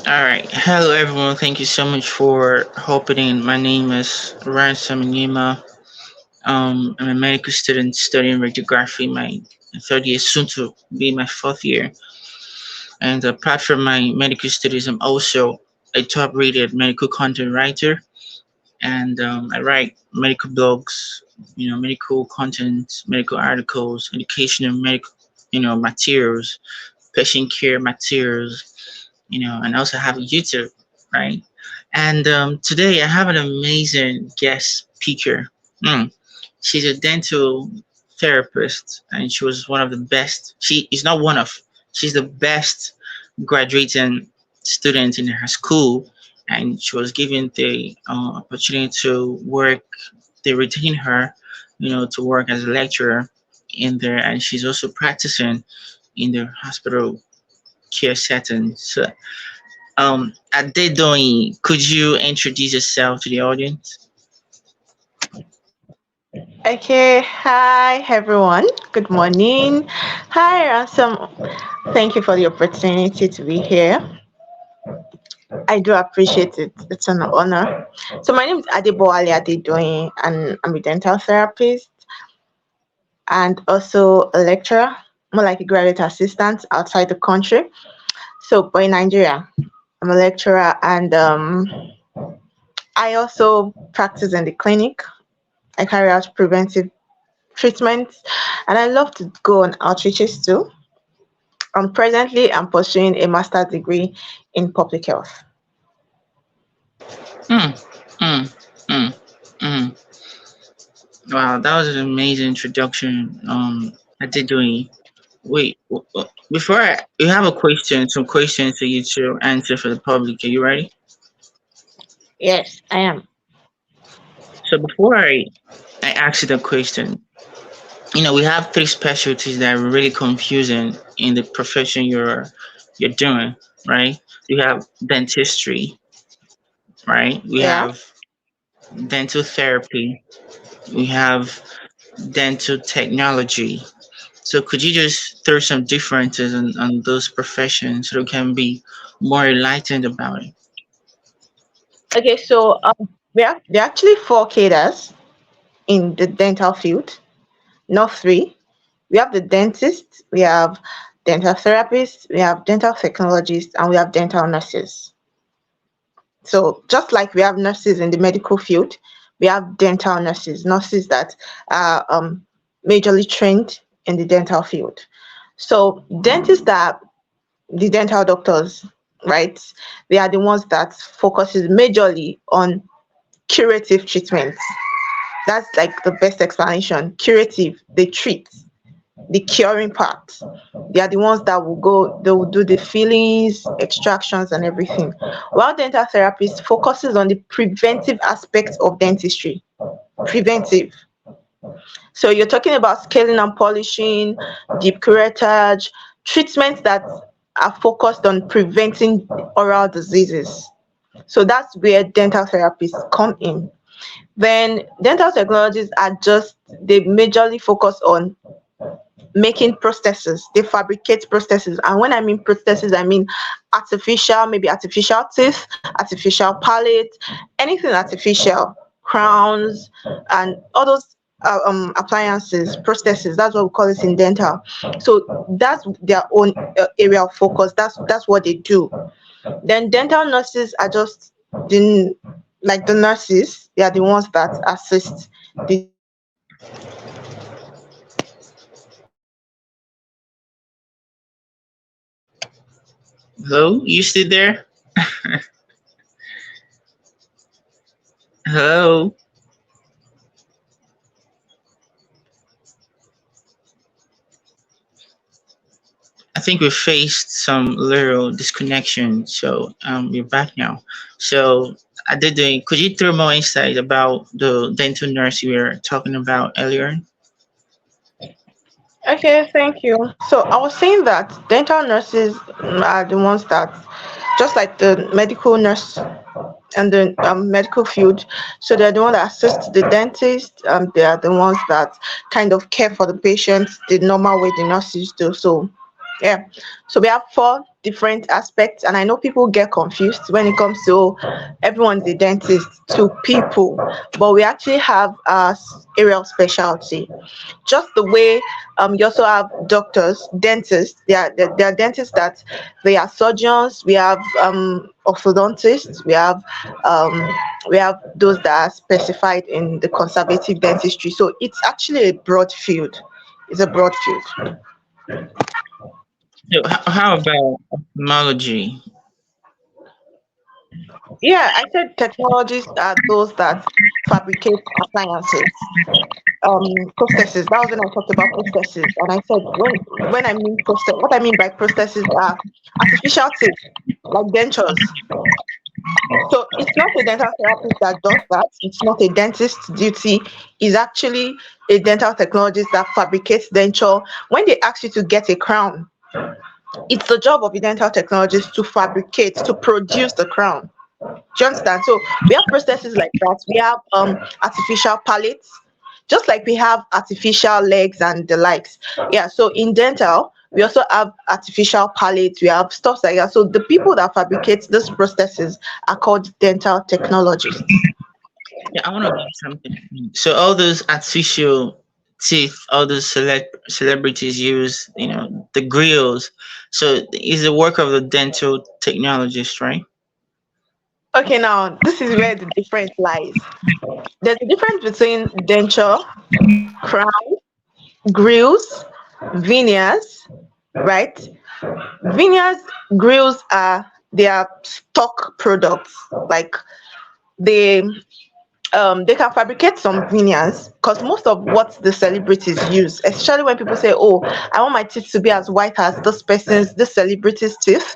All right. Hello, everyone. Thank you so much for opening. My name is Ransom Nyima. I'm a medical student studying radiography, my third year, soon to be my fourth year. And apart from my medical studies, I'm also a top rated medical content writer. And I write medical blogs, medical content, medical articles, educational medical, materials, patient care materials, and I also have a YouTube, right? And today I have an amazing guest speaker. Mm. She's a dental therapist, and she was one of the best. She is not one of, she's the best graduating student in her school, and she was given the opportunity to work. They retained her, to work as a lecturer in there, and she's also practicing in the hospital care setting. So Adedoyin, could you introduce yourself to the audience? Okay, hi everyone. Good morning. Hi, Ransom. Thank you for the opportunity to be here. I do appreciate it. It's an honor. So my name is Adeboale Adedoyin, and I'm a dental therapist and also a lecturer, more like a graduate assistant outside the country. But in Nigeria, I'm a lecturer, and I also practice in the clinic. I carry out preventive treatments, and I love to go on outreaches too. Presently, I'm pursuing a master's degree in public health. Mm, mm, mm, mm. Wow, that was an amazing introduction. Adedoyin. Wait, before you have a question, some questions for you to answer for the public. Are you ready? Yes, I am. So before I ask you the question, we have three specialties that are really confusing in the profession you're doing, right? You have dentistry, right? We Yeah. have dental therapy, we have dental technology. So could you just throw some differences on those professions so we can be more enlightened about it? Okay, so there are actually four cadres in the dental field, not three. We have the dentist, we have dental therapists, we have dental technologists, and we have dental nurses. So just like we have nurses in the medical field, we have dental nurses, nurses that are majorly trained in the dental field. So dentists are the dental doctors, right? They are the ones that focuses majorly on curative treatments. That's like the best explanation. Curative, they treat the curing part. They are the ones that will go, they will do the fillings, extractions, and everything. While dental therapist focuses on the preventive aspects of dentistry. Preventive. So you're talking about scaling and polishing, deep curettage, treatments that are focused on preventing oral diseases. So that's where dental therapists come in. Then dental technologies are just, they majorly focus on making prostheses. They fabricate prostheses. And when I mean prostheses, I mean artificial, maybe artificial teeth, artificial palate, anything artificial, crowns, and all those appliances, prostheses. That's what we call it in dental. So that's their own area of focus. That's what they do. Then dental nurses are just the like the nurses. They are the ones that assist the Hello, you still there? Hello. I think we faced some little disconnection, so we're back now. So I did. Could you throw more insight about the dental nurse you were talking about earlier? Okay, thank you. So I was saying that dental nurses are the ones that, just like the medical nurse and the medical field, so they're the ones that assist the dentist. They are the ones that kind of care for the patient the normal way the nurses do. So, yeah. So we have four different aspects, and I know people get confused when it comes to everyone's a dentist to people, but we actually have a area of specialty. Just the way you also have doctors, dentists. There are dentists that they are surgeons. We have orthodontists. Um, we have those that are specified in the conservative dentistry. So it's actually a broad field. It's a broad field. So how about ophthalmology? Yeah, I said technologies are those that fabricate appliances, processes. That was when I talked about processes, and I said when I mean process, what I mean by processes are artificial teeth, like dentures. So it's not a dental therapist that does that. It's not a dentist's duty. It's actually a dental technologist that fabricates denture. When they ask you to get a crown, it's the job of a dental technologist to fabricate, to produce the crown. Do you understand? So we have processes like that. We have artificial palates, just like we have artificial legs and the likes. Yeah. So in dental, we also have artificial palates. We have stuff like that. So the people that fabricate these processes are called dental technologists. Yeah, I want to ask something. So all those artificial teeth, all those celebrities use, the grills. So is the work of the dental technologist, right? Okay, now this is where the difference lies. There's a difference between denture, crown, grills, veneers, right? Veneers, grills are they are stock products. Like they they can fabricate some veneers because most of what the celebrities use, especially when people say, "Oh, I want my teeth to be as white as this celebrity's teeth,"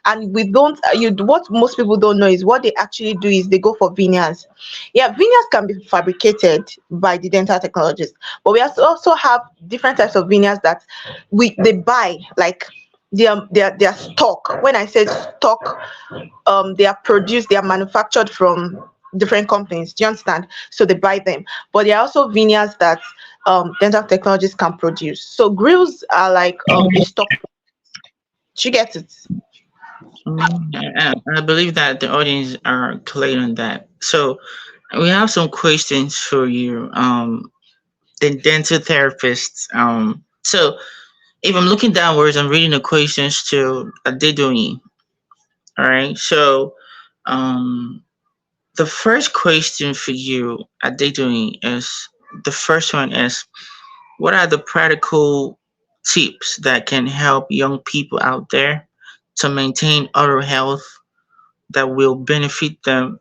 and we don't. What most people don't know is what they actually do is they go for veneers. Yeah, veneers can be fabricated by the dental technologist, but we also have different types of veneers that they buy like. Their stock. When I say stock, they are produced, they are manufactured from different companies. Do you understand? So they buy them. But there are also veneers that dental technologists can produce. So grills are like a stock. Do you get it? I believe that the audience are clear on that. So we have some questions for you, the dental therapists. So if I'm looking downwards, I'm reading the questions to Adedoyin. All right. So um, the first question for you, Adedoyin, is the first one is what are the practical tips that can help young people out there to maintain oral health that will benefit them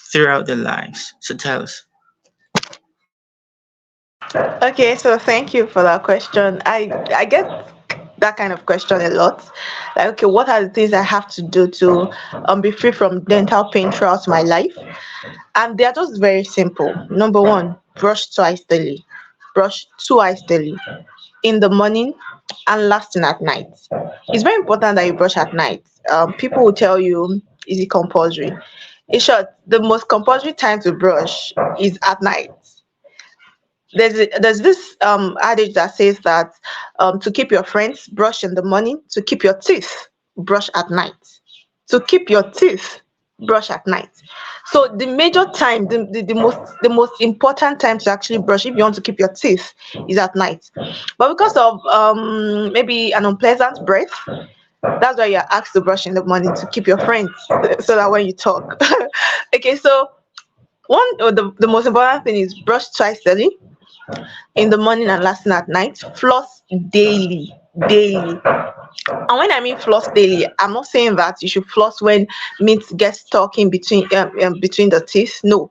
throughout their lives? So tell us. Okay, so thank you for that question. I get that kind of question a lot. Like, okay, what are the things I have to do to be free from dental pain throughout my life? And they are just very simple. Number one, brush twice daily. Brush twice daily. In the morning and last thing at night. It's very important that you brush at night. People will tell you, is it compulsory? In short, the most compulsory time to brush is at night. There's this adage that says that to keep your friends, brush in the morning. To keep your teeth, brush at night. To keep your teeth, brush at night. So the major time, the most important time to actually brush if you want to keep your teeth is at night. But because of maybe an unpleasant breath, that's why you're asked to brush in the morning to keep your friends so that when you talk. Okay, so the most important thing is brush twice daily in the morning and last thing at night. Floss daily, daily. And when I mean floss daily, I'm not saying that you should floss when meat gets stuck in between the teeth. No,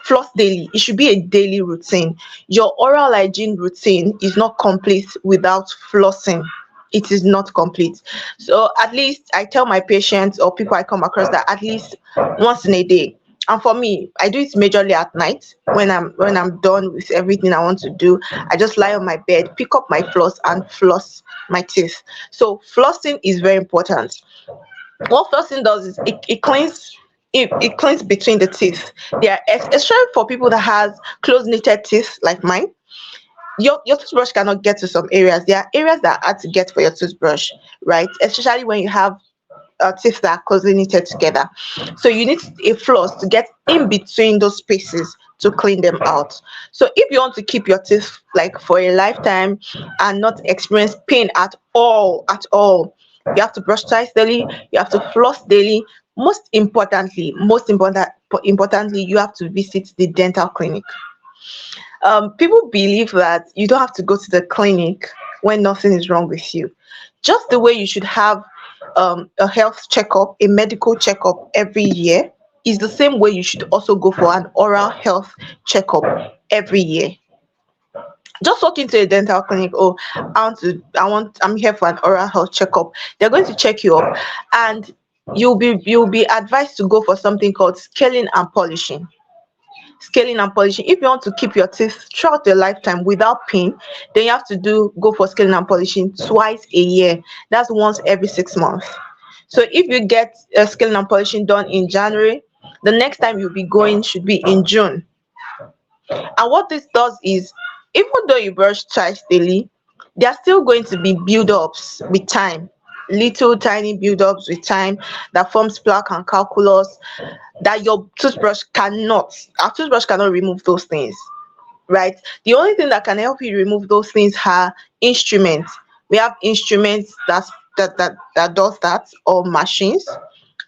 floss daily. It should be a daily routine. Your oral hygiene routine is not complete without flossing. It is not complete. So at least I tell my patients or people I come across that at least once in a day. And for me, I do it majorly at night when I'm done with everything I want to do. I just lie on my bed, pick up my floss and floss my teeth. So flossing is very important. What flossing does is it cleans it cleans between the teeth. Especially for people that has close knitted teeth like mine. your toothbrush cannot get to some areas. There are areas that are hard to get for your toothbrush, right? Especially when you have teeth that are closely knitted together. So you need a floss to get in between those spaces to clean them out. So if you want to keep your teeth like for a lifetime and not experience pain at all, you have to brush twice daily, you have to floss daily. Most importantly, you have to visit the dental clinic. People believe that you don't have to go to the clinic when nothing is wrong with you. Just the way you should have a health checkup, a medical checkup every year, is the same way you should also go for an oral health checkup every year. Just walk into a dental clinic. Oh, I'm here for an oral health checkup. They're going to check you up, and you'll be advised to go for something called scaling and polishing. If you want to keep your teeth throughout your lifetime without pain, then you have to do go for scaling and polishing twice a year. That's once every 6 months. So if you get a scaling and polishing done in January, the next time you'll be going should be in June. And what this does is, even though you brush twice daily, there are still going to be build-ups with time, little tiny build-ups with time, that forms plaque and calculus, that our toothbrush cannot remove those things, right? The only thing that can help you remove those things are instruments. We have instruments that does that, or machines,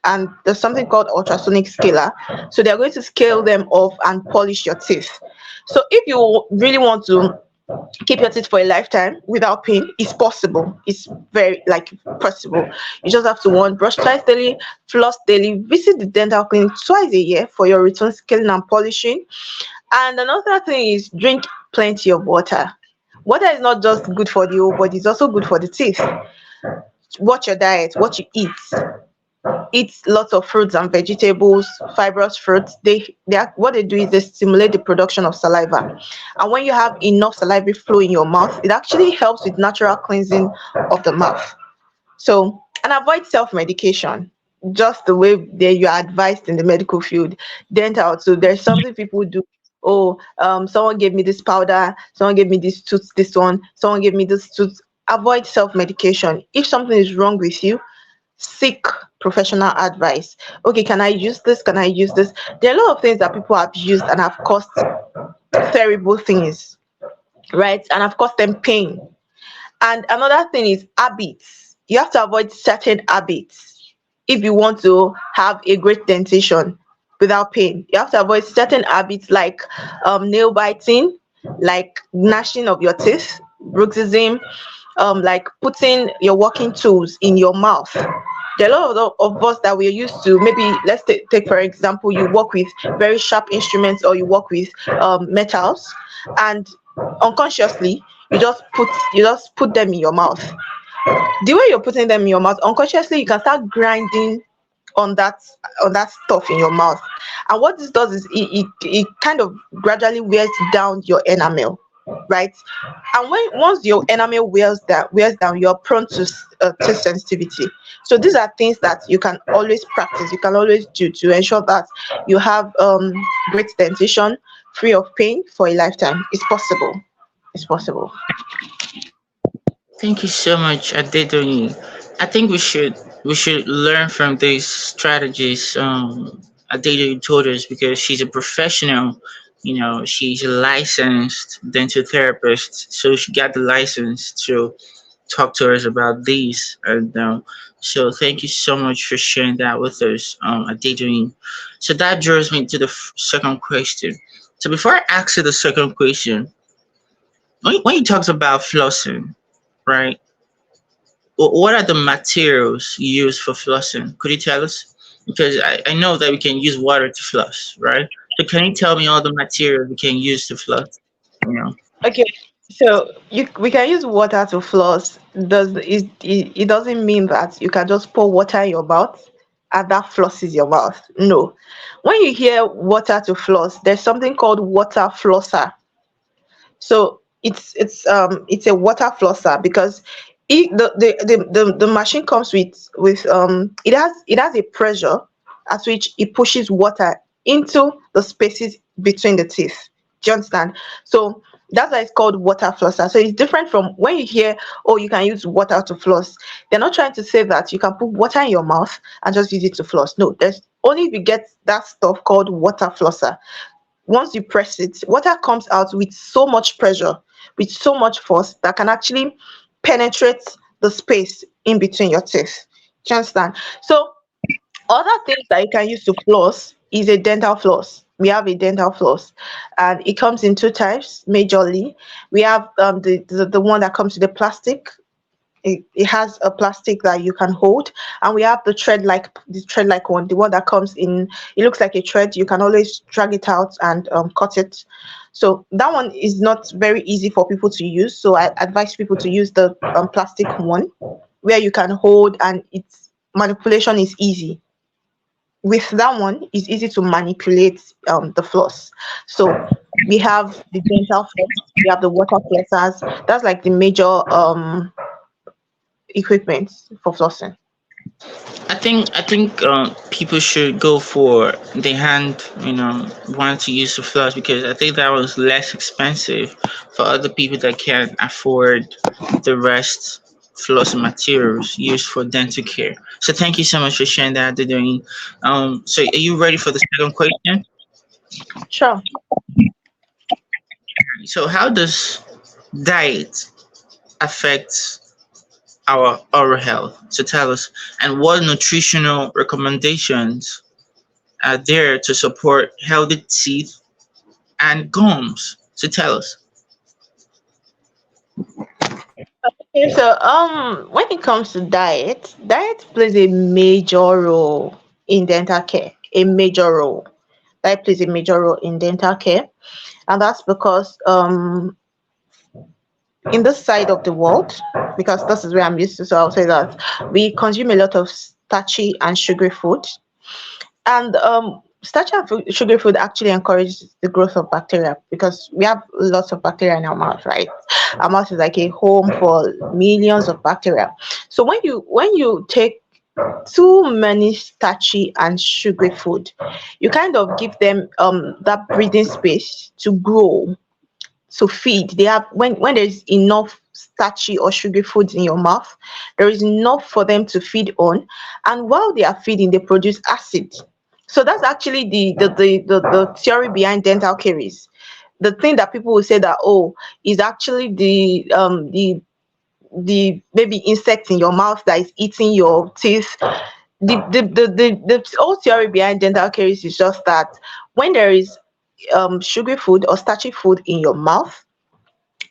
and there's something called ultrasonic scaler. So they're going to scale them off and polish your teeth. So if you really want to keep your teeth for a lifetime without pain, it's possible. It's very like possible. You just have to, one, brush twice daily, floss daily, visit the dental clinic twice a year for your routine scaling and polishing. And another thing is, drink plenty of water. Water is not just good for the whole body, it's also good for the teeth. Watch your diet, what you eat lots of fruits and vegetables, fibrous fruits. What they do is they stimulate the production of saliva, and when you have enough salivary flow in your mouth, it actually helps with natural cleansing of the mouth. So, and avoid self-medication, just the way that you are advised in the medical field. Dental, so there's something people do. Oh, someone gave me this powder, someone gave me this one, someone gave me this tooth. Avoid self-medication. If something is wrong with you, seek professional advice. Okay, can I use this? Can I use this? There are a lot of things that people have used and have caused terrible things, right? And have caused them pain. And another thing is habits. You have to avoid certain habits if you want to have a great dentition without pain. You have to avoid certain habits like nail biting, like gnashing of your teeth, bruxism, like putting your working tools in your mouth. There are a lot of us that we're used to. Maybe let's take for example, you work with very sharp instruments, or you work with metals, and unconsciously you just put them in your mouth. The way you're putting them in your mouth, unconsciously you can start grinding on that stuff in your mouth. And what this does is it kind of gradually wears down your enamel, right? And when once your enamel wears down, you're prone to taste sensitivity. So these are things that you can always practice, you can always do to ensure that you have great dentition free of pain for a lifetime. It's possible. It's possible. Thank you so much, Adedoni. I think we should learn from these strategies Adedoni told us, because she's a professional. She's a licensed dental therapist, so she got the license to talk to us about these. And so thank you so much for sharing that with us, Adedoni. So that draws me to the second question. So before I ask you the second question, when you talk about flossing, right? What are the materials you use for flossing? Could you tell us? Because I know that we can use water to floss, right? So can you tell me all the materials we can use to floss? You know. Okay, so we can use water to floss. It doesn't mean that you can just pour water in your mouth and that flosses your mouth. No. When you hear water to floss, there's something called water flosser. So it's a water flosser, because the machine comes with it has a pressure at which it pushes water into the spaces between the teeth. Do you understand? So That's why it's called water flosser. So it's different from when you hear, oh, you can use water to floss. They're not trying to say that you can put water in your mouth and just use it to floss. No, there's only if you get that stuff called water flosser. Once you press it, water comes out with so much pressure, with so much force that can actually penetrate the space in between your teeth. Do you understand? So other things that you can use to floss is a dental floss. We have a dental floss, and it comes in two types majorly. We have the one that comes with the plastic. It has a plastic that you can hold, and we have the thread like one, the one that comes in. It looks like a thread. You can always drag it out and cut it. So that one is not very easy for people to use. So I advise people to use the plastic one, where you can hold and its manipulation is easy. With that one, it's easy to manipulate the floss. So we have the dental floss, we have the water flossers. That's like the major equipment for flossing. I think people should go for the hand, one to use the floss because I think that was less expensive for other people that can't afford the rest flossing materials used for dental care. So thank you so much for sharing that, doing. So are you ready for the second question? Sure. So how does diet affect our oral health? So tell us, and what nutritional recommendations are there to support healthy teeth and gums? So tell us. Okay, so when it comes to diet, diet plays a major role in dental care. A major role. Diet plays a major role in dental care, and that's because in this side of the world, because this is where I'm used to, so I'll say that we consume a lot of starchy and sugary food. And starchy and sugary food actually encourages the growth of bacteria because we have lots of bacteria in our mouth, right? Our mouth is like a home for millions of bacteria. So when you take too many starchy and sugary food, you kind of give them that breathing space to grow, to feed. They have when there's enough starchy or sugary foods in your mouth, there is enough for them to feed on, and while they are feeding, they produce acid. So that's actually the theory behind dental caries. The thing that people will say that, oh, is actually the maybe insect in your mouth that is eating your teeth. The whole theory behind dental caries is just that when there is sugary food or starchy food in your mouth,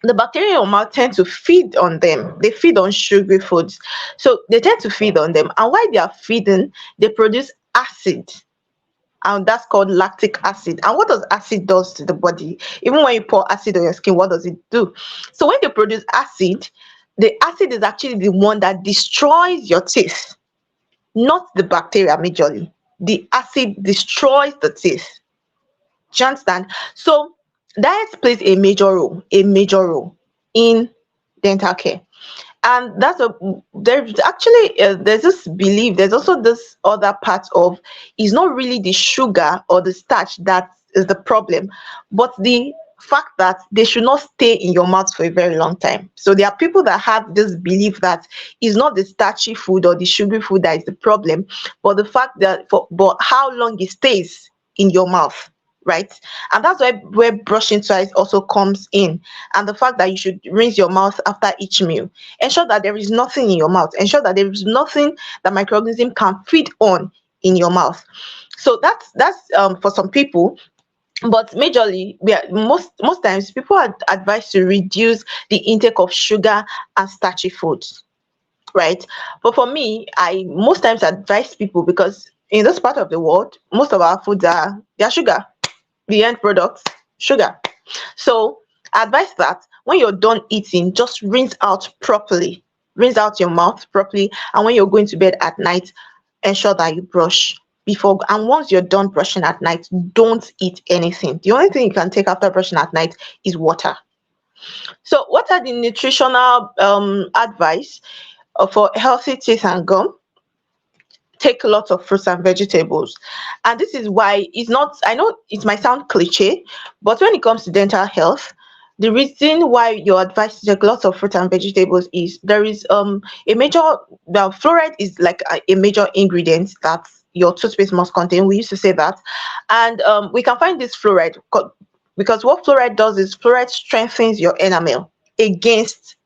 the bacteria in your mouth tend to feed on them. They feed on sugary foods. So they tend to feed on them. And while they are feeding, they produce acid. And that's called lactic acid. And what does acid does to the body? Even when you pour acid on your skin, what does it do? So when they produce acid, the acid is actually the one that destroys your teeth, not the bacteria majorly. The acid destroys the teeth. Do you understand? So diet plays a major role in dental care. And there's actually there's this belief, there's also this other part of, it's not really the sugar or the starch that is the problem, but the fact that they should not stay in your mouth for a very long time. So there are people that have this belief that it's not the starchy food or the sugary food that is the problem, but the fact that but how long it stays in your mouth, right? And that's where brushing twice also comes in, and the fact that you should rinse your mouth after each meal. Ensure that there is nothing in your mouth. Ensure that there is nothing that microorganism can feed on in your mouth. So that's for some people. But majorly, most times people are advised to reduce the intake of sugar and starchy foods, right? But for me, I most times advise people, because in this part of the world, most of our foods are sugar, the end product, sugar. So I advise that when you're done eating, just rinse out properly. Rinse out your mouth properly. And when you're going to bed at night, ensure that you brush before. And once you're done brushing at night, don't eat anything. The only thing you can take after brushing at night is water. So, what are the nutritional advice for healthy teeth and gum? Take lots of fruits and vegetables. And this is why it's not, I know it might sound cliche, but when it comes to dental health, the reason why you're advised to take lots of fruit and vegetables is there is a major, the fluoride is like a major ingredient that your toothpaste must contain. We used to say that. And we can find this fluoride because what fluoride does is fluoride strengthens your enamel against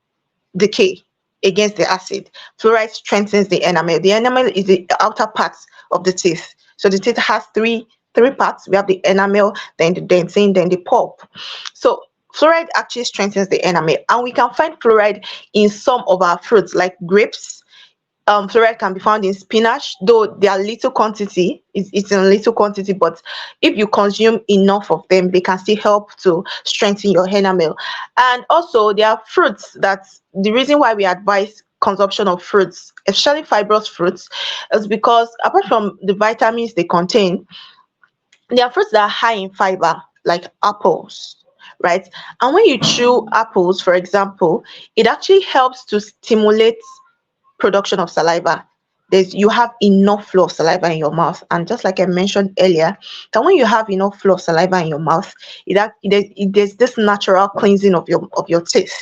decay, against the acid. Fluoride strengthens the enamel. The enamel is the outer part of the teeth. So the teeth has three parts. We have the enamel, then the dentin, then the pulp. So fluoride actually strengthens the enamel, and we can find fluoride in some of our fruits like grapes. Fluoride can be found in spinach, though they are little quantity. It's in little quantity, but if you consume enough of them, they can still help to strengthen your enamel. And also, there are fruits that the reason why we advise consumption of fruits, especially fibrous fruits, is because apart from the vitamins they contain, there are fruits that are high in fiber, like apples, right? And when you chew apples, for example, it actually helps to stimulate production of saliva. You have enough flow of saliva in your mouth, and just like I mentioned earlier, that when you have enough flow of saliva in your mouth, there's this natural cleansing of your teeth.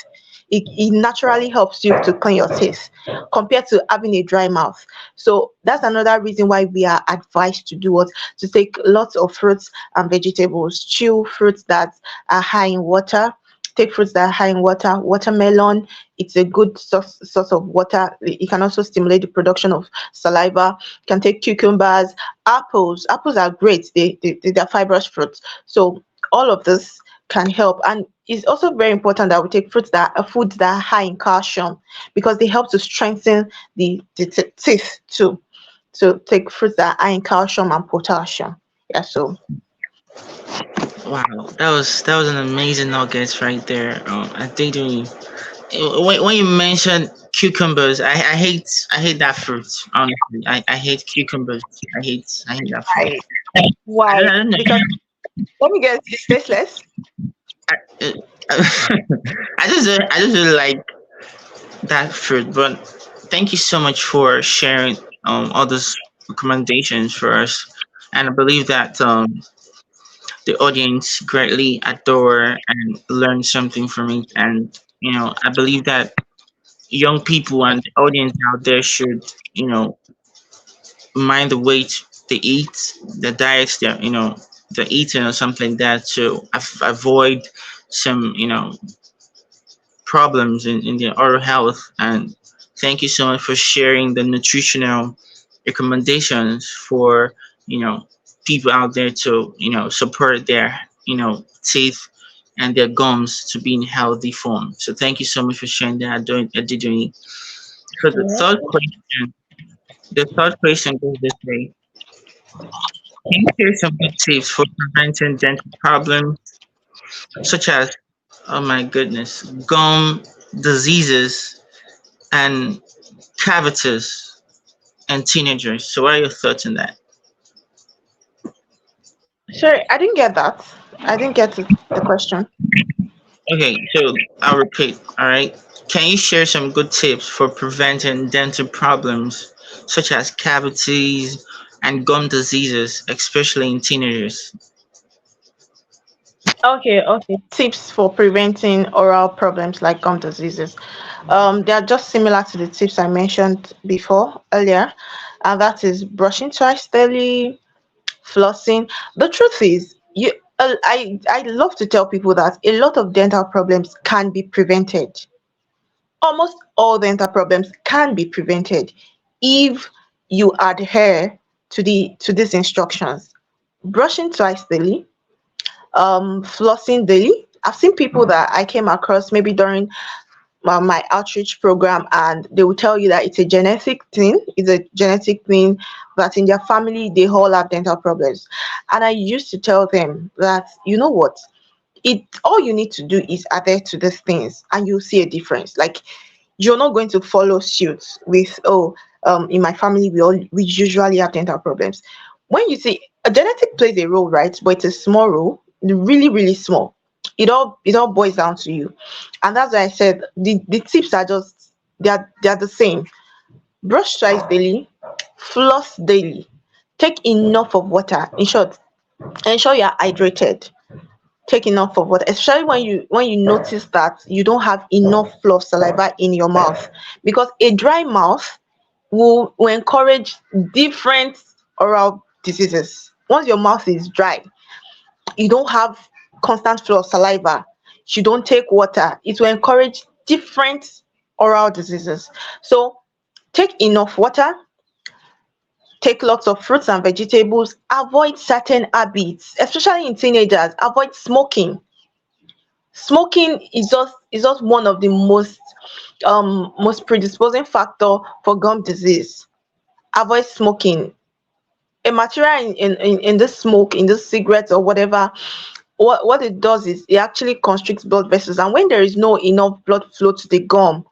It naturally helps you to clean your teeth compared to having a dry mouth. So that's another reason why we are advised to do what, to take lots of fruits and vegetables, chew fruits that are high in water, take fruits that are high in water. Watermelon, it's a good source of water. It can also stimulate the production of saliva. You can take cucumbers, apples. Apples are great. They're fibrous fruits. So all of this can help. And it's also very important that we take fruits that are foods that are high in calcium, because they help to strengthen the teeth too. So take fruits that are high in calcium and potassium. Yeah, so Wow, that was an amazing nuggets right there. I think when you mentioned cucumbers, I hate that fruit. Honestly, I hate cucumbers. I hate that fruit. why? I don't, Why? I don't know. Because let me guess, it's tasteless. I, I just really like that fruit. But thank you so much for sharing all those recommendations for us, and I believe that the audience greatly adore and learn something from it. And I believe that young people and the audience out there should mind the weight they eat, the diets they're eating or something like that, to avoid some problems in their oral health. And thank you so much for sharing the nutritional recommendations for you know people out there to support their teeth and their gums to be in healthy form. So thank you so much for sharing that. Doing. So the third question goes this way: can you share some good tips for preventing dental problems such as, oh my goodness, gum diseases and cavities and teenagers? So what are your thoughts on that? Sorry, I didn't get that. I didn't get the question. Okay, so I'll repeat. All right. Can you share some good tips for preventing dental problems such as cavities and gum diseases, especially in teenagers? Okay. Tips for preventing oral problems like gum diseases. They are just similar to the tips I mentioned before earlier, and that is brushing twice daily, flossing. The truth is, I love to tell people that a lot of dental problems can be prevented. Almost all dental problems can be prevented if you adhere to these instructions. Brushing twice daily, flossing daily. I've seen people that I came across maybe during my outreach program, and they will tell you that it's a genetic thing. It's a genetic thing that in their family they all have dental problems. And I used to tell them that, you know what, it all you need to do is adhere to these things and you'll see a difference. Like, you're not going to follow suit with, oh, in my family we usually have dental problems. When you see, a genetic plays a role, right? But it's a small role, really really small. It all boils down to you. And that's why I said the tips are just, they're the same. Brush twice daily, floss daily, take enough of water. In short, ensure you're hydrated. Take enough of water, especially when you notice that you don't have enough flow of saliva in your mouth, because a dry mouth will encourage different oral diseases. Once your mouth is dry, you don't have constant flow of saliva, you don't take water, it will encourage different oral diseases. So take enough water, take lots of fruits and vegetables, avoid certain habits, especially in teenagers. Avoid smoking. Smoking is just one of the most predisposing factor for gum disease. Avoid smoking. A material in this smoke, in this cigarettes or whatever, what it does is it actually constricts blood vessels, and when there is no enough blood flow to the gum,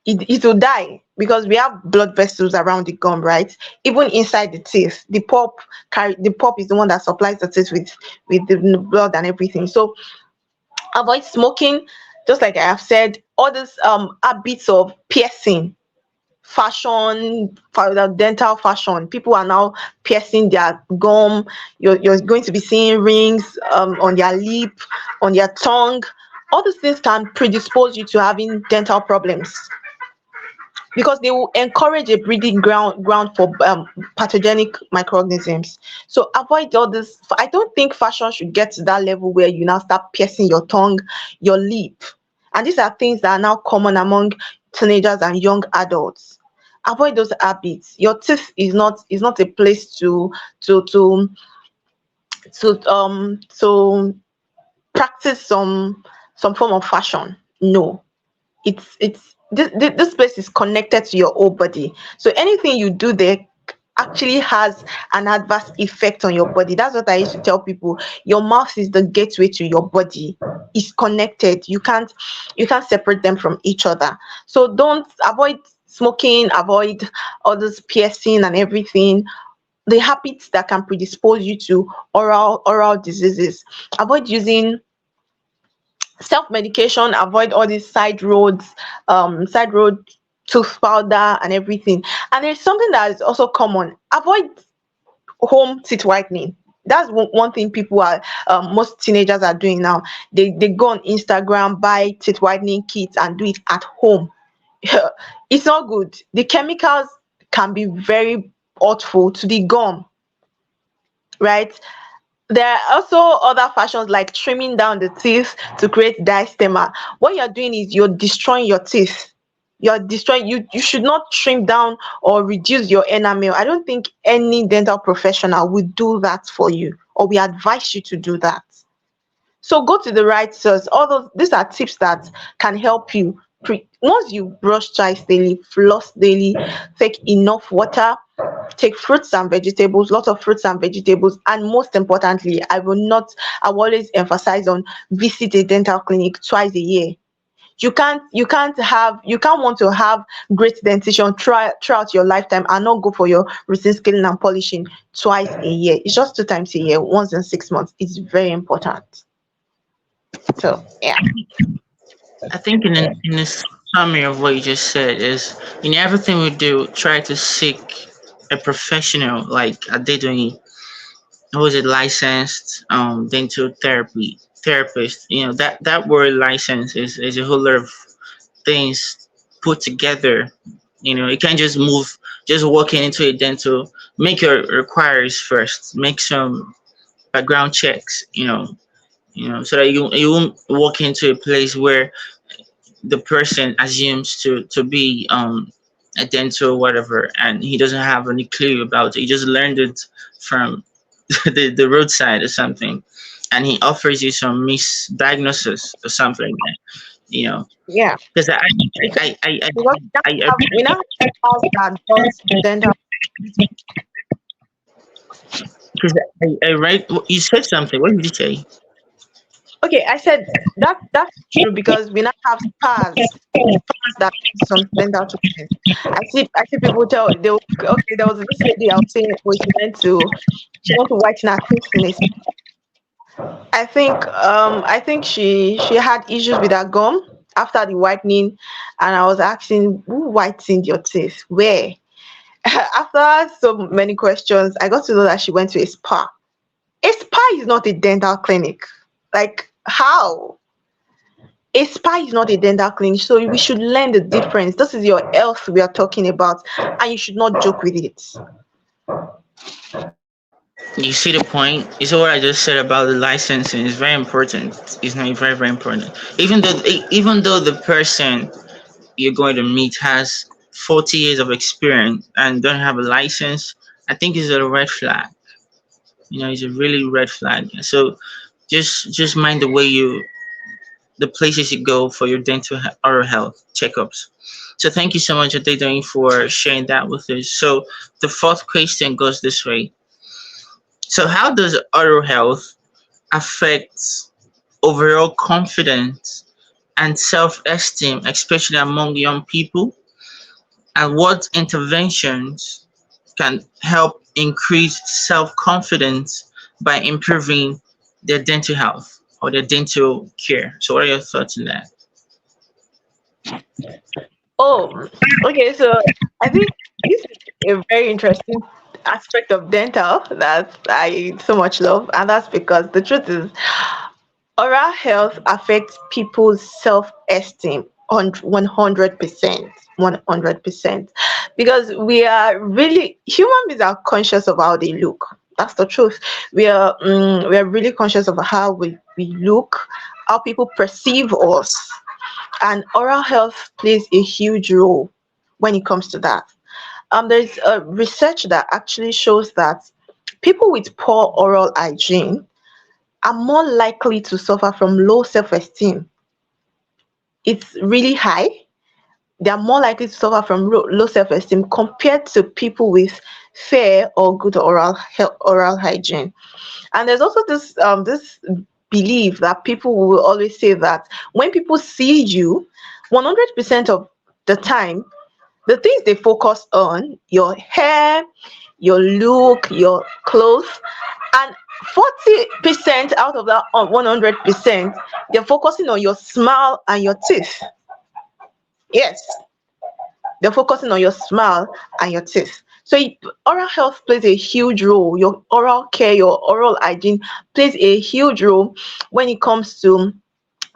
it will die, because we have blood vessels around the gum, right? Even inside the teeth, the pulp is the one that supplies the teeth with the blood and everything. So avoid smoking. Just like I have said, all these habits of piercing, fashion, for the dental fashion, people are now piercing their gum. You're going to be seeing rings on their lip, on their tongue. All these things can predispose you to having dental problems, because they will encourage a breeding ground for pathogenic microorganisms. So avoid all this. I don't think fashion should get to that level where you now start piercing your tongue, your lip, and these are things that are now common among teenagers and young adults. Avoid those habits. Your teeth is not a place to to to practice some form of fashion. No, it's this place is connected to your whole body, so anything you do there actually has an adverse effect on your body. That's what I used to tell people. Your mouth is the gateway to your body. It's connected. You can't separate them from each other. So don't avoid smoking, avoid all this piercing and everything, the habits that can predispose you to oral diseases. Avoid using self-medication, avoid all these side road tooth powder and everything. And there's something that is also common: avoid home teeth whitening. That's one thing people are most teenagers are doing now. They go on Instagram, buy teeth whitening kits and do it at home. It's not good. The chemicals can be very hurtful to the gum, right? There are also other fashions like trimming down the teeth to create diastema. What you're doing is you're destroying your teeth. You're destroying you should not trim down or reduce your enamel. I don't think any dental professional would do that for you, or we advise you to do that. So go to the right source. All those these are tips that can help you. Once you brush twice daily, floss daily, take enough water, take fruits and vegetables, lots of fruits and vegetables, and most importantly, I will always emphasize on visit a dental clinic twice a year. You can't want to have great dentition throughout your lifetime and not go for your routine scaling and polishing twice a year. It's just 2 times a year, once in 6 months. It's very important. So yeah. I think in this summary of what you just said is in everything we do, try to seek a professional like a doing who is it licensed dental therapist. You know that word license is a whole lot of things put together. You know, you can't just move, just walking into a dental. Make your requires first. Make some background checks. So that you won't walk into a place where the person assumes to be a dental whatever, and he doesn't have any clue about it. He just learned it from the roadside or something, and he offers you some misdiagnosis or something like that. You know, Yeah. because Because I I I because we now have house that does dental. because I read you said something. What did you say? Okay, I said that's true, because we now have spas that do some dental treatment. I see people tell okay, there was this lady I was saying, oh, she went to whiten her teeth in a I think she had issues with her gum after the whitening, and I was asking, who whitened your teeth? Where? After so many questions, I got to know that she went to a spa. A spa is not a dental clinic. Like How? A spa is not a dental clinic, so we should learn the difference. This is your health we are talking about, and you should not joke with it. You see the point? You see what I just said about the licensing is very important. It's not very very important. Even though the person you're going to meet has 40 years of experience and don't have a license, I think it's a red flag. It's a really red flag. So just mind the way the places you go for your oral health checkups. So thank you so much, Adedoyin, for sharing that with us. So the fourth question goes this way. So how does oral health affect overall confidence and self-esteem, especially among young people? And what interventions can help increase self-confidence by improving their dental health or their dental care? So what are your thoughts on that? Oh, okay. So I think this is a very interesting aspect of dental that I so much love, and that's because the truth is, oral health affects people's self-esteem on 100%. 100%. Because we are really, human beings are conscious of how they look. That's the truth. We are really conscious of how we look, how people perceive us, and oral health plays a huge role when it comes to that. There's a research that actually shows that people with poor oral hygiene are more likely to suffer from low self-esteem. It's really high. They are more likely to suffer from low self-esteem compared to people with fair or good oral hygiene. And there's also this belief that people will always say that when people see you, 100% of the time, the things they focus on, your hair, your look, your clothes, and 40% out of that 100%, they're focusing on your smile and your teeth. Yes, they're focusing on your smile and your teeth. So oral health plays a huge role. Your oral care, your oral hygiene plays a huge role when it comes to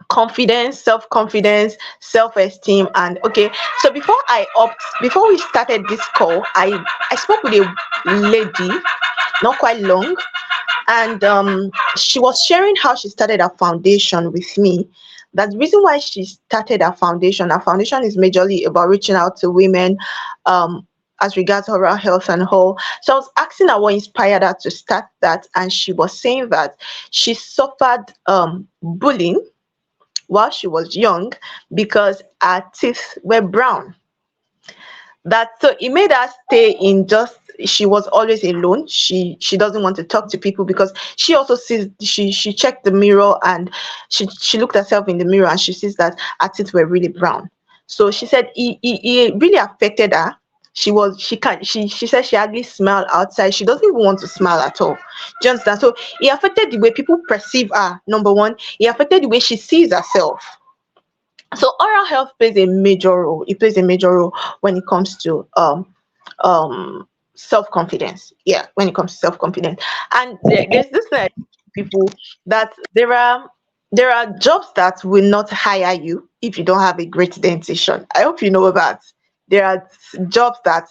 confidence, self-confidence, self-esteem. And okay, so before we started this call, I spoke with a lady not quite long, and she was sharing how she started her foundation with me. That the reason why she started her foundation is majorly about reaching out to women, as regards oral health and whole. So I was asking her what inspired her to start that, and she was saying that she suffered bullying while she was young because her teeth were brown. That so it made her stay in just, she was always alone. She doesn't want to talk to people because she also sees, she checked the mirror, and she looked herself in the mirror, and she sees that her teeth were really brown. So she said it really affected her. She said she hardly smiled outside. She doesn't even want to smile at all. Do you understand? So it affected the way people perceive her. Number one, it affected the way she sees herself. So oral health plays a major role. It plays a major role when it comes to self-confidence. Yeah, when it comes to self-confidence. And there's this like people that there are jobs that will not hire you if you don't have a great dentition. I hope you know that. There are jobs that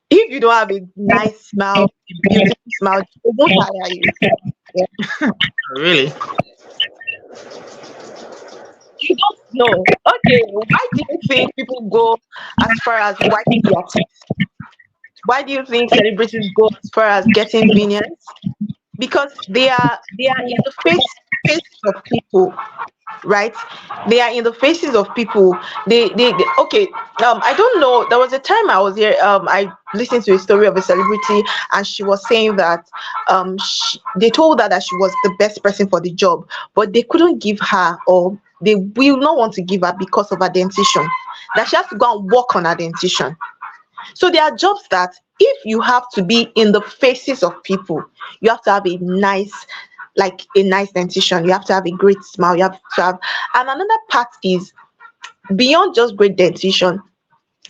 if you don't have a nice smile, a beautiful smile, they won't hire you. Yeah. Really? You don't know. Okay, why do you think people go as far as whitening their teeth? Why do you think celebrities go as far as getting veneers? Because they are in the faces of people, right? They are in the faces of people. They okay. I don't know. There was a time I was here. I listened to a story of a celebrity, and she was saying that they told her that she was the best person for the job, but they couldn't give her, or they will not want to give her because of her dentition. That she has to go and work on her dentition. So there are jobs that if you have to be in the faces of people, you have to have a nice, like a nice dentition. You have to have a great smile. You have to have, and another part is beyond just great dentition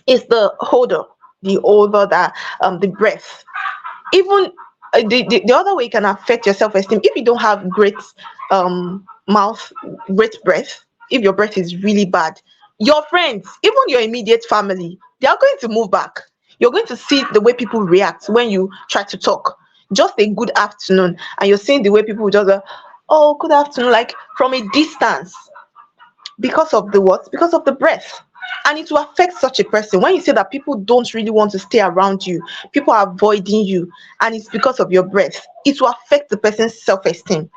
is the odor that the breath. Even the other way can affect your self-esteem if you don't have great mouth, great breath, if your breath is really bad, your friends, even your immediate family, they are going to move back. You're going to see the way people react when you try to talk. Just a good afternoon, and you're seeing the way people just oh, good afternoon, like from a distance, because of the what? Because of the breath. And it will affect such a person. When you say that people don't really want to stay around you, people are avoiding you, and it's because of your breath, it will affect the person's self-esteem,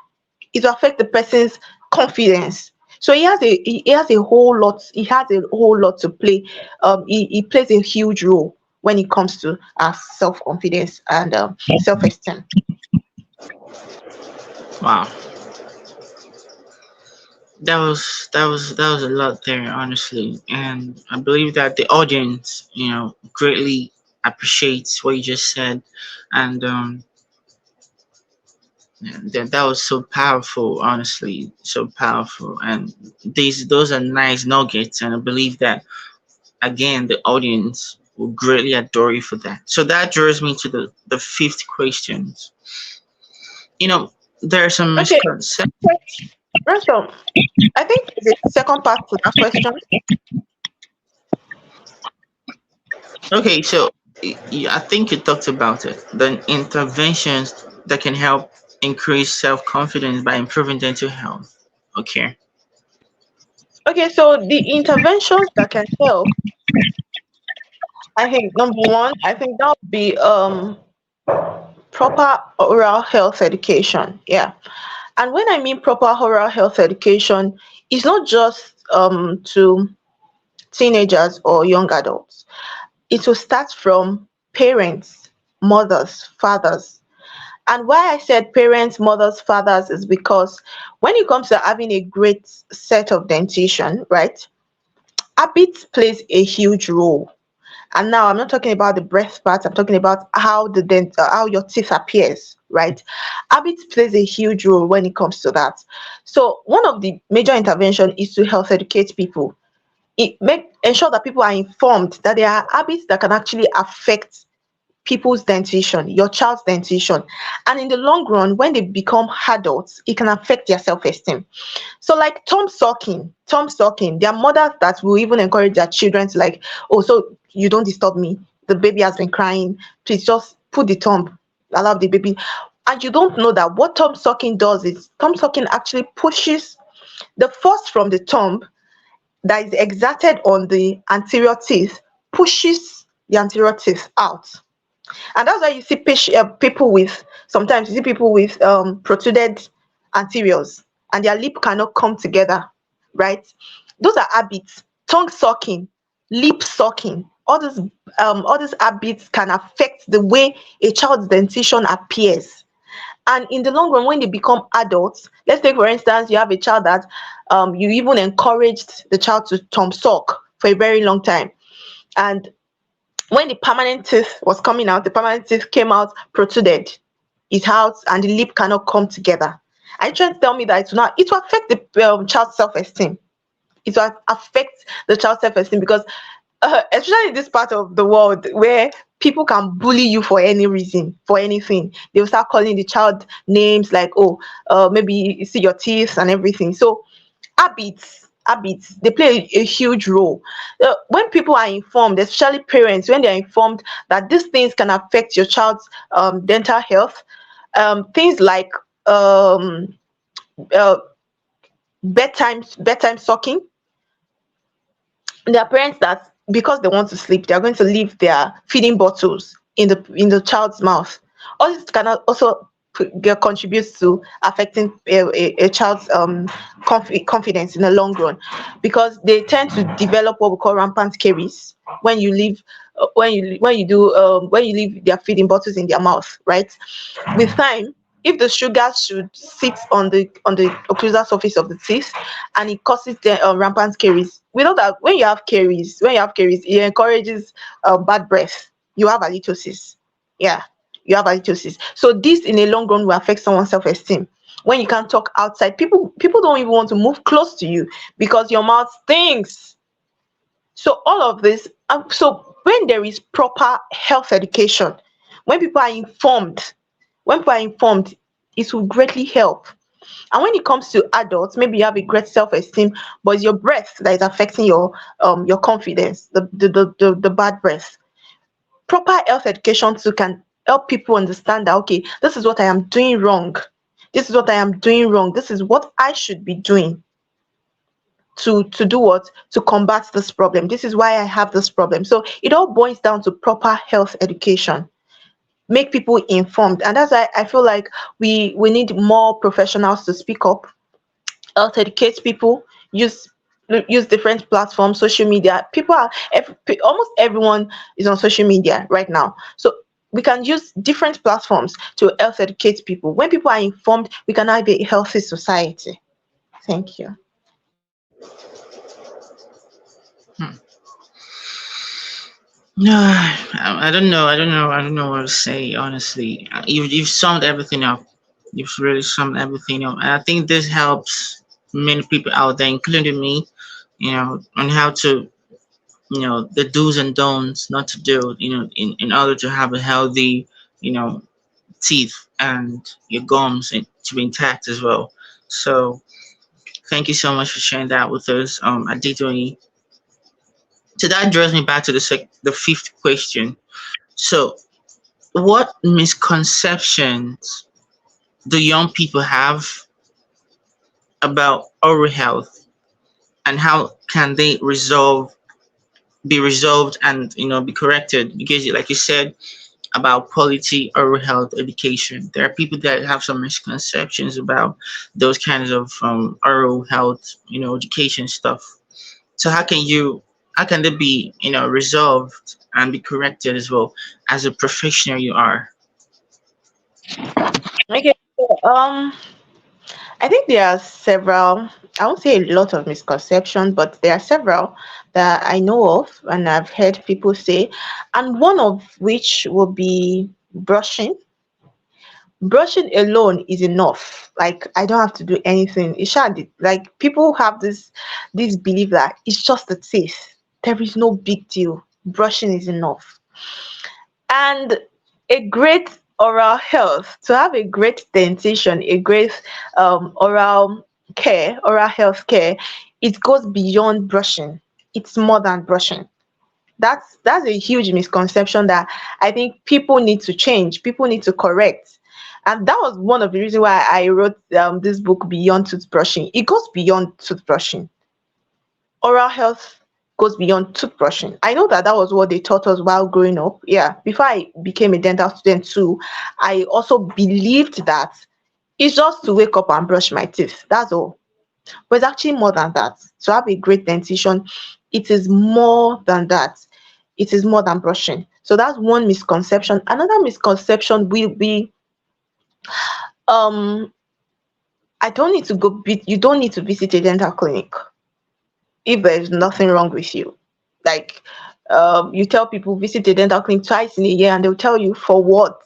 it will affect the person's confidence. So he has a whole lot to play. He plays a huge role when it comes to self-confidence and self-esteem. Wow, that was a lot there, honestly, and I believe that the audience, greatly appreciates what you just said, and yeah, that was so powerful, honestly, so powerful, and those are nice nuggets, and I believe that again the audience will greatly adore you for that. So that draws me to the fifth question. You know, there are some Okay, misconceptions. Rachel, I think the second part to that question. Okay, so I think you talked about it. The interventions that can help increase self confidence by improving dental health. Okay. Okay, so the interventions that can help, I think number one, I think that would be proper oral health education. Yeah. And when I mean proper oral health education, it's not just to teenagers or young adults. It will start from parents, mothers, fathers. And why I said parents, mothers, fathers is because when it comes to having a great set of dentition, right, habit plays a huge role. And now I'm not talking about the breath part, I'm talking about how your teeth appears, right? Habit plays a huge role when it comes to that. So one of the major intervention is to health educate people. Ensure that people are informed that there are habits that can actually affect people's dentition, your child's dentition. And in the long run, when they become adults, it can affect their self-esteem. So like Tom sucking, there are mothers that will even encourage their children to like, oh, so you don't disturb me. The baby has been crying. Please just put the thumb, allow the baby. And you don't know that what Tom sucking does is Tom sucking actually pushes the force from the thumb that is exerted on the anterior teeth, pushes the anterior teeth out. And that's why you see people with, sometimes you see people with protruded anteriors, and their lip cannot come together, right? Those are habits. Tongue sucking, lip sucking, all these habits can affect the way a child's dentition appears. And in the long run, when they become adults, let's take for instance, you have a child that you even encouraged the child to tongue suck for a very long time, and when the permanent teeth was coming out, the permanent teeth came out protruded. It's out, and the lip cannot come together. Are you trying to tell me that it will affect the child's self-esteem? It will affect the child's self-esteem because, especially in this part of the world where people can bully you for any reason, for anything, they will start calling the child names like, oh, maybe you see your teeth and everything. So habits, they play a huge role. When people are informed, especially parents, when they are informed that these things can affect your child's dental health, things like um, uh, bedtime sucking. There are parents that, because they want to sleep, they are going to leave their feeding bottles in the child's mouth. All this can also contributes to affecting a child's confidence in the long run, because they tend to develop what we call rampant caries when you leave when you leave their feeding bottles in their mouth, right? With time, if the sugar should sit on the occlusal surface of the teeth, and it causes the rampant caries. We know that when you have caries, it encourages bad breath. You have halitosis. Yeah, you have halitosis. So this, in a long run, will affect someone's self-esteem. When you can't talk outside, people don't even want to move close to you because your mouth stinks. So all of this, so when there is proper health education, when people are informed, when people are informed, it will greatly help. And when it comes to adults, maybe you have a great self-esteem, but it's your breath that is affecting your confidence, the bad breath. Proper health education too can help people understand that, okay, this is what I am doing wrong. This is what I am doing wrong. This is what I should be doing to do what, to combat this problem. This is why I have this problem. So it all boils down to proper health education. Make people informed, and that's why I feel like we need more professionals to speak up, health educate people, use use different platforms, social media. People are almost everyone is on social media right now. So we can use different platforms to health educate people. When people are informed, we can have a healthy society. Thank you. Hmm. No, I don't know. I don't know. I don't know what to say. Honestly, you've summed everything up. You've really summed everything up, and I think this helps many people out there, including me. On how to, the do's and don'ts not to do. In order to have a healthy, you know, teeth and your gums to be intact as well. So thank you so much for sharing that with us. Aditoni. So that draws me back to the fifth question. So, what misconceptions do young people have about oral health, and how can they be resolved, and be corrected? Because, like you said about quality oral health education, there are people that have some misconceptions about those kinds of oral health, education stuff. So how can they be resolved and be corrected as well, as a professional you are? Okay. So, I think there are several, I won't say a lot of misconceptions, but there are several that I know of and I've heard people say. And one of which will be brushing. Brushing alone is enough. Like, I don't have to do anything. It should, like, people have this belief that it's just the teeth. There is no big deal. Brushing is enough. And a great oral health, to have a great dentition, a great oral health care, it goes beyond brushing. It's more than brushing. That's a huge misconception that I think people need to change, people need to correct. And that was one of the reasons why I wrote this book, Beyond Toothbrushing. It goes beyond toothbrushing. Oral health goes beyond toothbrushing. I know that that was what they taught us while growing up. Yeah, before I became a dental student too, I also believed that it's just to wake up and brush my teeth. That's all. But it's actually more than that. To have a great dentition, it is more than that. It is more than brushing. So that's one misconception. Another misconception will be um I don't need to you don't need to visit a dental clinic if there's nothing wrong with you. Like, you tell people visit a dental clinic twice in a year, and they'll tell you, for what?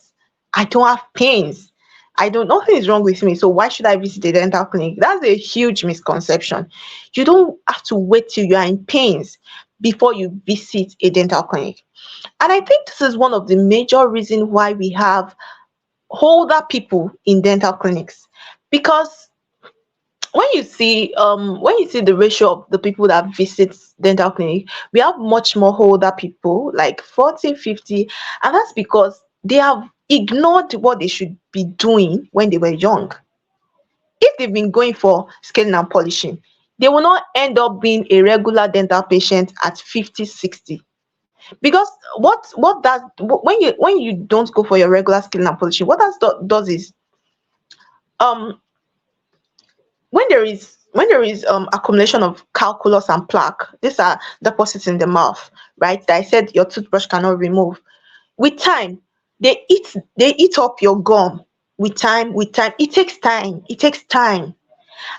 I don't have pains. I don't, nothing is wrong with me. So why should I visit a dental clinic? That's a huge misconception. You don't have to wait till you are in pains before you visit a dental clinic. And I think this is one of the major reasons why we have older people in dental clinics. Because when you see the ratio of the people that visit dental clinic, we have much more older people, like 40, 50, and that's because they have ignored what they should be doing when they were young. If they've been going for scaling and polishing, they will not end up being a regular dental patient at 50, 60. Because what that when you don't go for your regular scaling and polishing, what does is, um when there is accumulation of calculus and plaque, these are deposits in the mouth, right, that I said your toothbrush cannot remove. With time, they eat up your gum. With time, it takes time.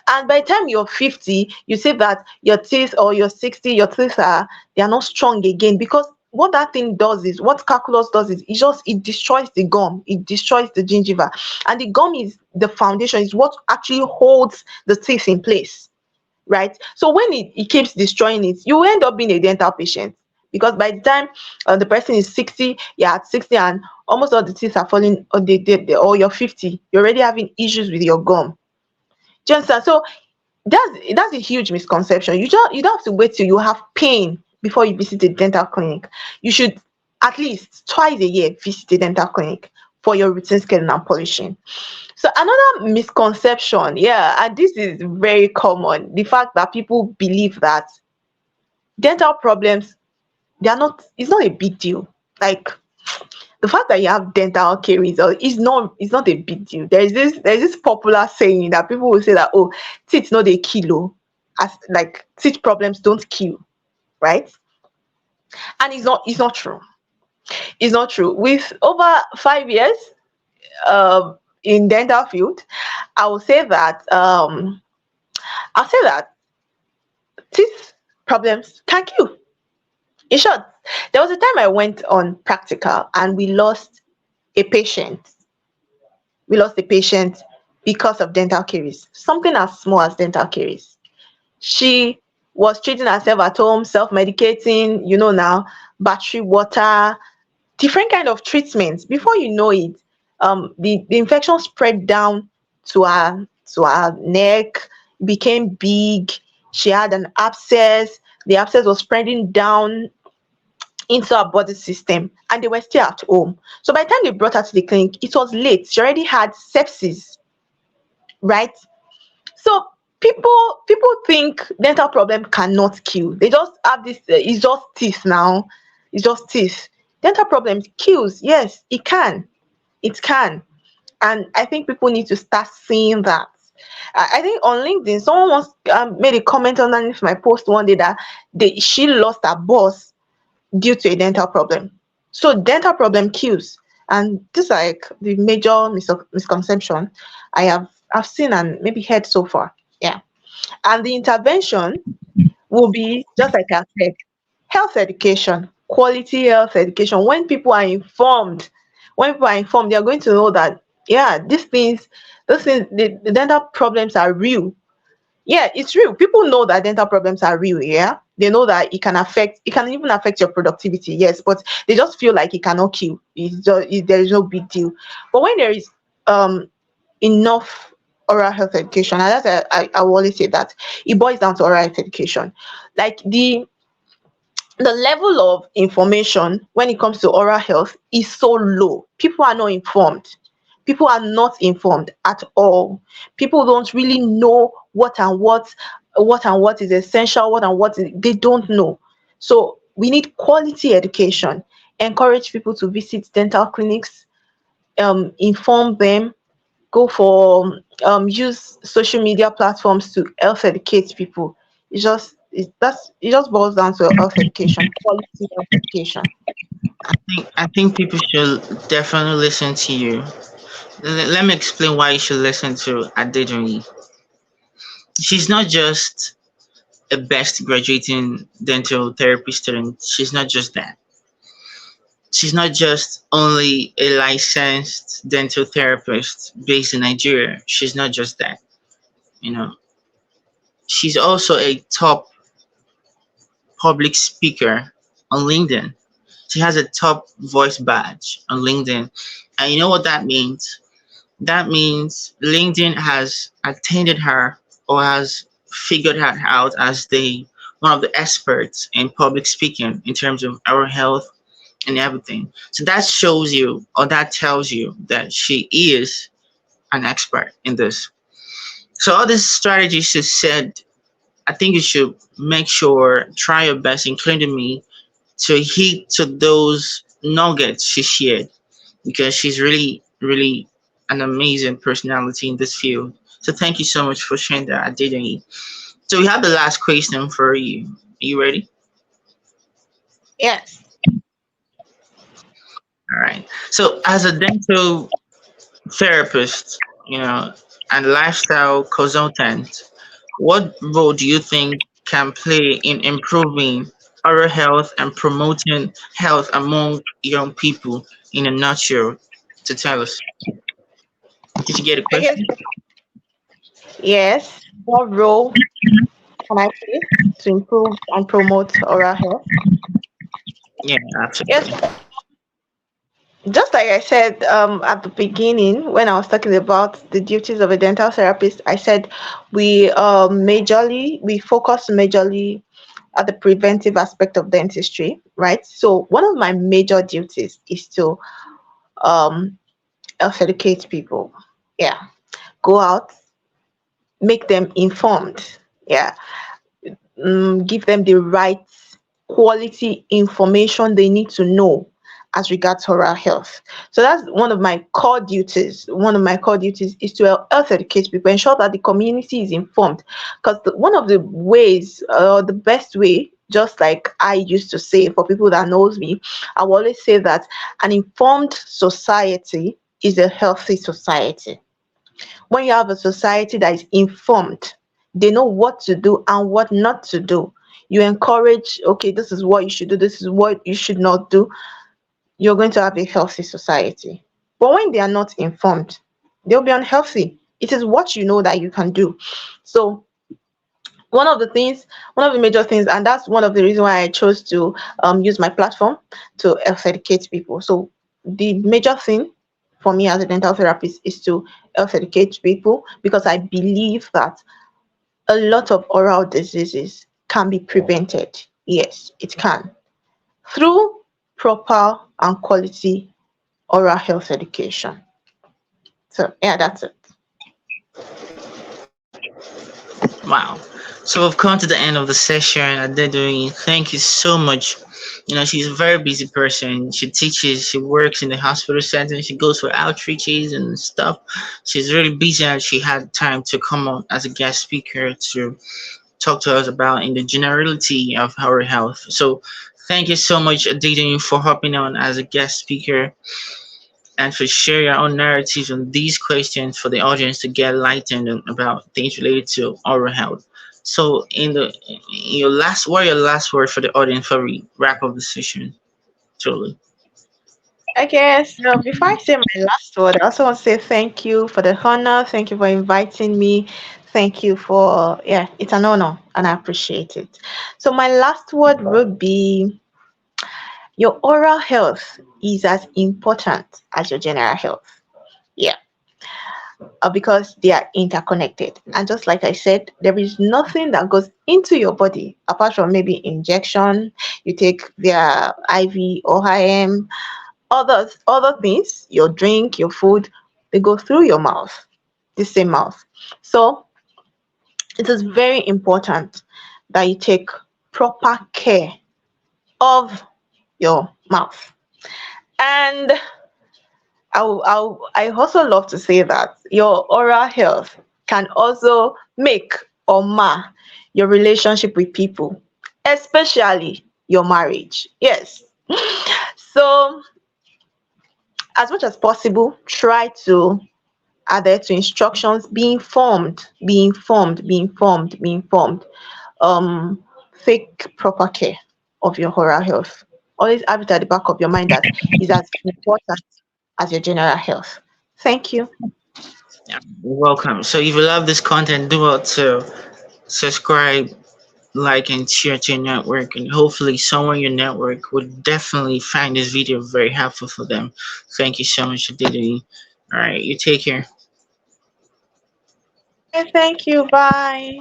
And by the time you're 50, you say that your teeth, or you're 60, your teeth they are not strong again, because what that thing does is, what calculus does is, it destroys the gum, it destroys the gingiva. And the gum is the foundation, is what actually holds the teeth in place, right? So when it keeps destroying it, you end up being a dental patient, because by the time the person is 60, you're at 60, and almost all the teeth are falling, or or you're 50, you're already having issues with your gum. Do you understand? So that's a huge misconception. You don't have to wait till you have pain before you visit a dental clinic. You should at least twice a year visit a dental clinic for your routine scaling and polishing. So another misconception, yeah, and this is very common, the fact that people believe that dental problems, they are not it's not a big deal. Like, the fact that you have dental caries is not a big deal. There's this popular saying that people will say that, oh, teeth no dey kill oh, as like teeth problems don't kill, right? And it's not true. It's not true. With over 5 years in dental field, I will say that I'll say that teeth problems can kill. In short, there was a time I went on practical and a patient we lost a patient because of dental caries, something as small as dental caries. She was treating herself at home, self-medicating, now, battery water, different kind of treatments. Before you know it, the infection spread down to her neck, became big. She had an abscess. The abscess was spreading down into her body system, and they were still at home. So by the time they brought her to the clinic, it was late. She already had sepsis, right? So people think dental problem cannot kill. They just have this. It's just teeth now. It's just teeth. Dental problem kills. Yes, it can. It can. And I think people need to start seeing that. I think on LinkedIn, someone once made a comment underneath my post one day that she lost her boss due to a dental problem. So dental problem kills, and this is like the major misconception I've seen and maybe heard so far. Yeah, and the intervention will be just like I said, health education, quality health education. When people are informed, they are going to know that, yeah, those things, the dental problems are real. Yeah, it's real. People know that dental problems are real. Yeah, they know that it can even affect your productivity. Yes, but they just feel like it cannot kill. There is no big deal. But when there is um enough oral health education, and I will always say that it boils down to oral health education. Like, the level of information when it comes to oral health is so low. People are not informed. People are not informed at all. People don't really know what is essential, they don't know. So we need quality education. Encourage people to visit dental clinics, inform them, go for use social media platforms to health educate people. It just boils down to health education, quality health education. I think people should definitely listen to you. Let me explain why you should listen to Adedonyi. She's not just a best graduating dental therapy student. She's not just that. She's not just only a licensed dental therapist based in Nigeria. She's not just that. You know, she's also a top public speaker on LinkedIn. She has a top voice badge on LinkedIn. And you know what that means? That means LinkedIn has attended her or has figured her out as the one of the experts in public speaking in terms of our health and everything. So that shows you or that tells you that she is an expert in this. So all these strategies she said, I think you should make sure try your best, including me, to hit to those nuggets she shared because she's really, really an amazing personality in this field. So thank you so much for sharing that. I didn't. So we have the last question for you. Are you ready? Yes. All right. So as a dental therapist, and lifestyle consultant, what role do you think can play in improving oral health and promoting health among young people in a nutshell to tell us? Did you get a I guess, question? yes. What role can I play to improve and promote oral health? Yeah, Yes, absolutely. Just like I said at the beginning when I was talking about the duties of a dental therapist, I said we focus majorly at the preventive aspect of dentistry, right? So one of my major duties is to um, health educate people. Yeah, go out, make them informed. Yeah, give them the right quality information they need to know as regards oral health. So that's one of my core duties. One of my core duties is to health educate people, ensure that the community is informed. Because one of the ways, the best way, just like I used to say for people that knows me, I will always say that an informed society is a healthy society. When you have a society that is informed, they know what to do and what not to do. You encourage, okay, this is what you should do, this is what you should not do. You're going to have a healthy society. But when they are not informed, they'll be unhealthy. It is what you know that you can do. So one of the major things, and that's one of the reasons why I chose to use my platform to health educate people. So the major thing for me as a dental therapist is to health educate people because I believe that a lot of oral diseases can be prevented. Yes, it can through proper and quality oral health education. So yeah, that's it. Wow. So we've come to the end of the session. Adedori, thank you so much. You know, she's a very busy person. She teaches, she works in the hospital setting, she goes for outreaches and stuff. She's really busy and she had time to come on as a guest speaker to talk to us about in the generality of our health. So thank you so much, Adedori, for hopping on as a guest speaker and for share your own narratives on these questions for the audience to get enlightened about things related to oral health. So, in your last, what are your last words for the audience before we wrap up the session? Totally. Okay, so before I say my last word, I also want to say thank you for the honor. Thank you for inviting me. Thank you for, yeah, it's an honor and I appreciate it. So, my last word would be your oral health is as important as your general health. Yeah, because they are interconnected. And just like I said, there is nothing that goes into your body apart from maybe injection, you take via IV or IM, other things, your drink, your food, they go through your mouth, the same mouth. So it is very important that you take proper care of your mouth. And I also love to say that your oral health can also make or mar your relationship with people, especially your marriage. Yes. So, as much as possible, try to adhere to instructions, be informed, be informed, be informed, be informed. Um, take proper care of your oral health. Always have it at the back of your mind that is as important as your general health. Thank you. Yeah, you're welcome. So, if you love this content, do well to subscribe, like, and share to your network. And hopefully, someone in your network would definitely find this video very helpful for them. Thank you so much, Aditi. All right, you take care. Okay, thank you. Bye.